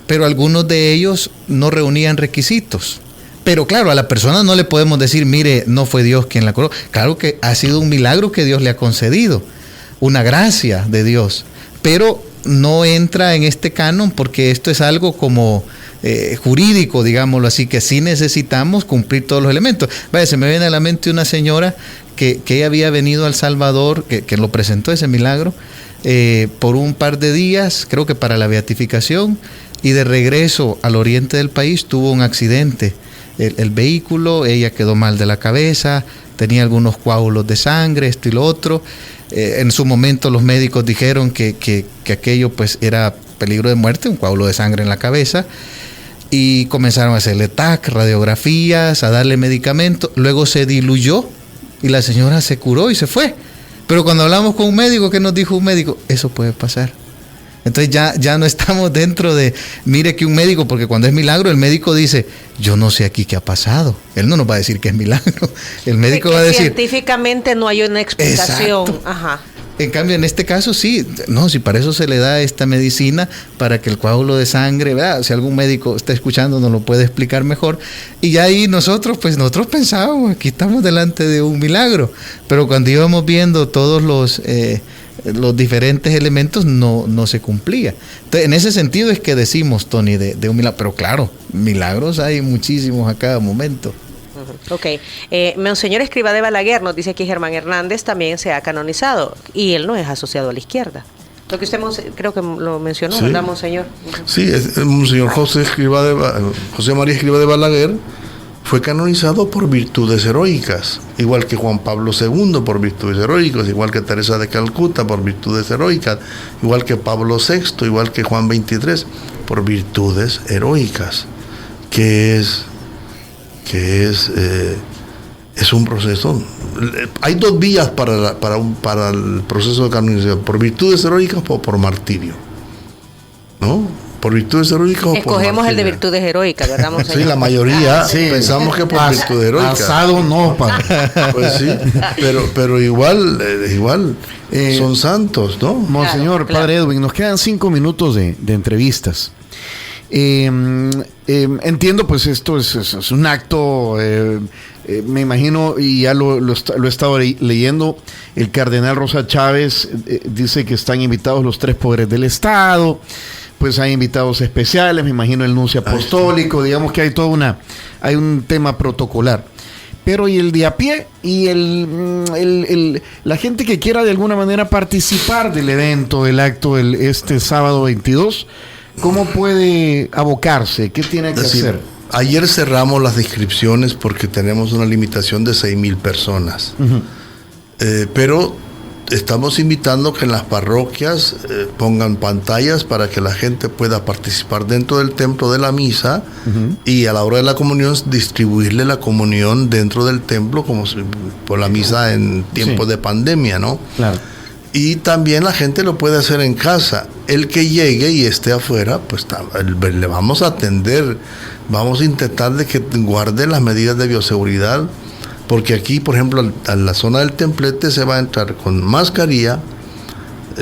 Pero algunos de ellos no reunían requisitos. Pero claro, a la persona no le podemos decir, mire, no fue Dios quien la curó. Claro que ha sido un milagro que Dios le ha concedido, una gracia de Dios. Pero no entra en este canon porque esto es algo como... jurídico, digámoslo así, que sí necesitamos cumplir todos los elementos. Vaya, se me viene a la mente una señora que ella había venido a El Salvador, que lo presentó ese milagro, por un par de días, creo que para la beatificación, y de regreso al oriente del país tuvo un accidente. El vehículo, ella quedó mal de la cabeza, tenía algunos coágulos de sangre, esto y lo otro. En su momento los médicos dijeron que aquello pues era peligro de muerte, un coágulo de sangre en la cabeza. Y comenzaron a hacerle TAC, radiografías, a darle medicamentos. Luego se diluyó y la señora se curó y se fue. Pero cuando hablamos con un médico, ¿qué nos dijo un médico? Eso puede pasar. Entonces ya no estamos dentro de, mire que un médico, porque cuando es milagro, el médico dice, yo no sé aquí qué ha pasado. Él no nos va a decir que es milagro. El médico va a decir... Científicamente no hay una explicación. Exacto. Ajá. En cambio, en este caso sí, no, si para eso se le da esta medicina, para que el coágulo de sangre, ¿verdad? Si algún médico está escuchando nos lo puede explicar mejor. Y ya ahí nosotros pensábamos, aquí estamos delante de un milagro. Pero cuando íbamos viendo todos los diferentes elementos, no se cumplía. Entonces, en ese sentido es que decimos, Tony, de un milagro. Pero claro, milagros hay muchísimos a cada momento. Ok. Monseñor Escrivá de Balaguer nos dice que Germán Hernández también se ha canonizado y él no es asociado a la izquierda. Lo que usted creo que lo mencionó, sí. ¿Verdad, Monseñor? Sí, Monseñor José María Escrivá de Balaguer fue canonizado por virtudes heroicas, igual que Juan Pablo II por virtudes heroicas, igual que Teresa de Calcuta por virtudes heroicas, igual que Pablo VI, igual que Juan XXIII por virtudes heroicas, que es un proceso. Hay dos vías para el proceso de canonización, por virtudes heroicas o por martirio, ¿no? Por virtudes heroicas o por martirio. Escogemos el de virtudes heroicas, ¿verdad, monseñor? Sí, la mayoría pensamos que por virtudes heroicas. Asado no, padre. Pues sí, pero igual son santos, ¿no? Monseñor, claro. Padre Edwin, nos quedan 5 minutos de entrevistas. Entiendo, pues esto es un acto, me imagino, y ya lo he estado leyendo, el cardenal Rosa Chávez dice que están invitados los 3 poderes del Estado pues hay invitados especiales, me imagino el nuncio apostólico, digamos que hay un tema protocolar. Pero y el de a pie y la gente que quiera de alguna manera participar del evento, del acto este sábado 22, ¿cómo puede abocarse? ¿Qué tiene que hacer? Ayer cerramos las inscripciones porque tenemos una limitación de 6,000 personas. Pero estamos invitando que en las parroquias pongan pantallas para que la gente pueda participar dentro del templo de la misa y a la hora de la comunión distribuirle la comunión dentro del templo como por la misa en tiempos de pandemia, ¿no? Claro. Y también la gente lo puede hacer en casa. El que llegue y esté afuera, pues le vamos a atender, vamos a intentar de que guarde las medidas de bioseguridad. Porque aquí, por ejemplo, a la zona del templete se va a entrar con mascarilla,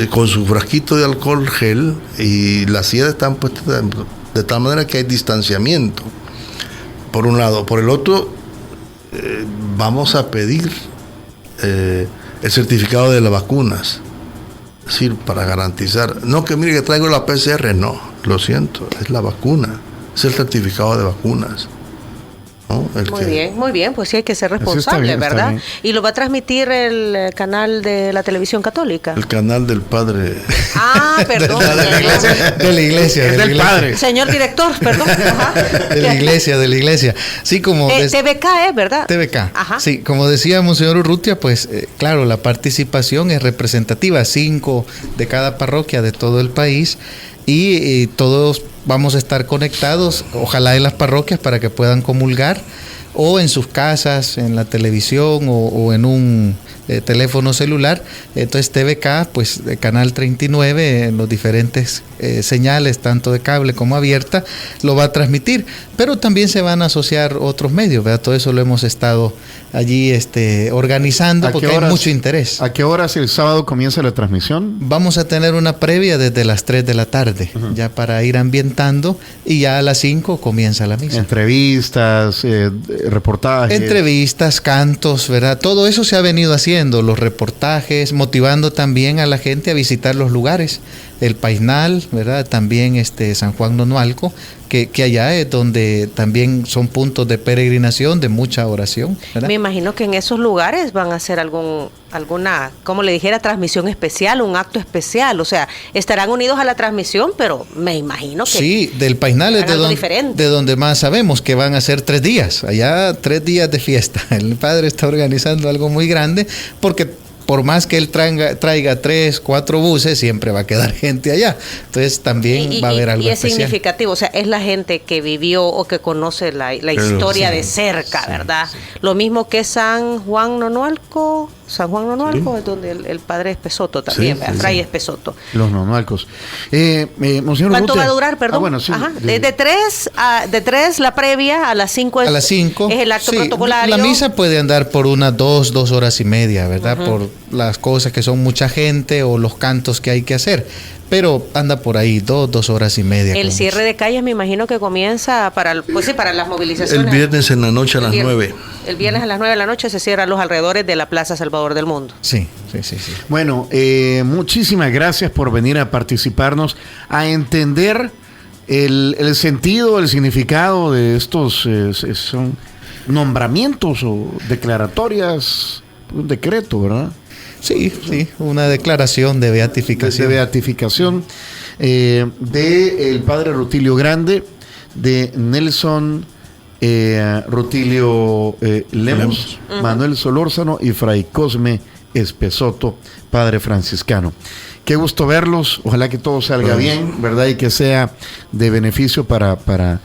con su frasquito de alcohol gel, y las sillas están puestas de tal manera que hay distanciamiento. Por un lado. Por el otro, vamos a pedir el certificado de las vacunas. Es decir, para garantizar. No que mire que traigo la PCR, no, lo siento, es la vacuna, es el certificado de vacunas. ¿No? Muy bien, pues sí hay que ser responsable, ¿verdad? ¿Y lo va a transmitir el canal de la televisión católica? El canal del padre. Perdón. De la iglesia. Es del padre. Señor director, perdón. Ajá. De la iglesia. Sí, como... TVK, ¿verdad? TVK. Ajá. Sí, como decía Monseñor Urrutia, pues claro, la participación es representativa, 5 de cada parroquia de todo el país, y todos vamos a estar conectados, ojalá en las parroquias para que puedan comulgar, o en sus casas, en la televisión o en un teléfono celular. Entonces TVK, pues de Canal 39, en los diferentes señales, tanto de cable como abierta, lo va a transmitir. Pero también se van a asociar otros medios, ¿verdad? Todo eso lo hemos estado allí organizando porque hay mucho interés. ¿A qué horas el sábado comienza la transmisión? Vamos a tener una previa desde las 3 de la tarde, ya para ir ambientando, y ya a las 5 comienza la misa. Entrevistas, reportajes. Entrevistas, cantos, ¿verdad? Todo eso se ha venido haciendo, los reportajes, motivando también a la gente a visitar los lugares. El Paisnal, ¿verdad? También San Juan Nonualco, que allá es donde también son puntos de peregrinación, de mucha oración, ¿verdad? Me imagino que en esos lugares van a hacer alguna, como le dijera, transmisión especial, un acto especial. O sea, estarán unidos a la transmisión, pero me imagino que... Sí, del Paisnal es de donde más sabemos que van a ser 3 días. Allá 3 días de fiesta. El padre está organizando algo muy grande porque... por más que él traiga 3, 4 buses, siempre va a quedar gente allá. Entonces también va a haber algo especial. Y es significativo, o sea, es la gente que vivió o que conoce la historia de cerca, ¿verdad? Sí. Lo mismo que San Juan Nonualco, es donde el padre Espesoto también, Fray Espesoto. Los nonualcos. ¿Cuánto va a durar, perdón? Bueno, sí. Ajá. De 3 la previa, a las 5 a las 5 es el acto protocolario. La misa puede andar por unas 2 horas y media, ¿verdad? Por las cosas que son mucha gente o los cantos que hay que hacer. Pero anda por ahí 2 horas y media. El cierre de calles me imagino que comienza para las movilizaciones. El viernes en la noche a las 9. El viernes a las 9 de la noche se cierran los alrededores de la Plaza Salvador del Mundo. Sí. Bueno, muchísimas gracias por venir a participarnos, a entender el sentido, el significado de estos son nombramientos o declaratorias, un decreto, ¿verdad? Sí, una declaración de beatificación. De beatificación del padre Rutilio Grande, de Nelson Rutilio Lemus, Manuel Solórzano y Fray Cosme Espesoto, padre franciscano. Qué gusto verlos, ojalá que todo salga bien, ¿verdad? Y que sea de beneficio para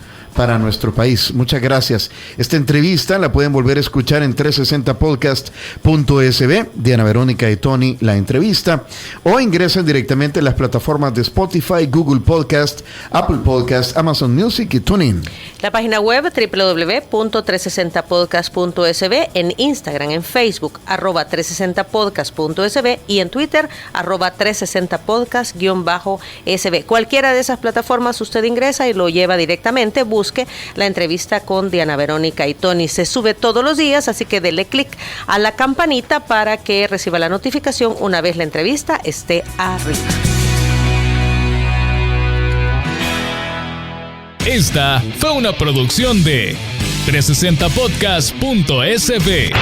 nuestro país. Muchas gracias. Esta entrevista la pueden volver a escuchar en 360podcast.sb, Diana Verónica y Tony, la entrevista, o ingresan directamente a las plataformas de Spotify, Google Podcast, Apple Podcast, Amazon Music y TuneIn. La página web www.360podcast.sb, en Instagram, en Facebook, @360podcast.sb y en Twitter, @360podcast_sb. Cualquiera de esas plataformas usted ingresa y lo lleva directamente. Busque la entrevista con Diana Verónica y Tony. Se sube todos los días, así que dele clic a la campanita para que reciba la notificación una vez la entrevista esté arriba. Esta fue una producción de 360podcast.sb.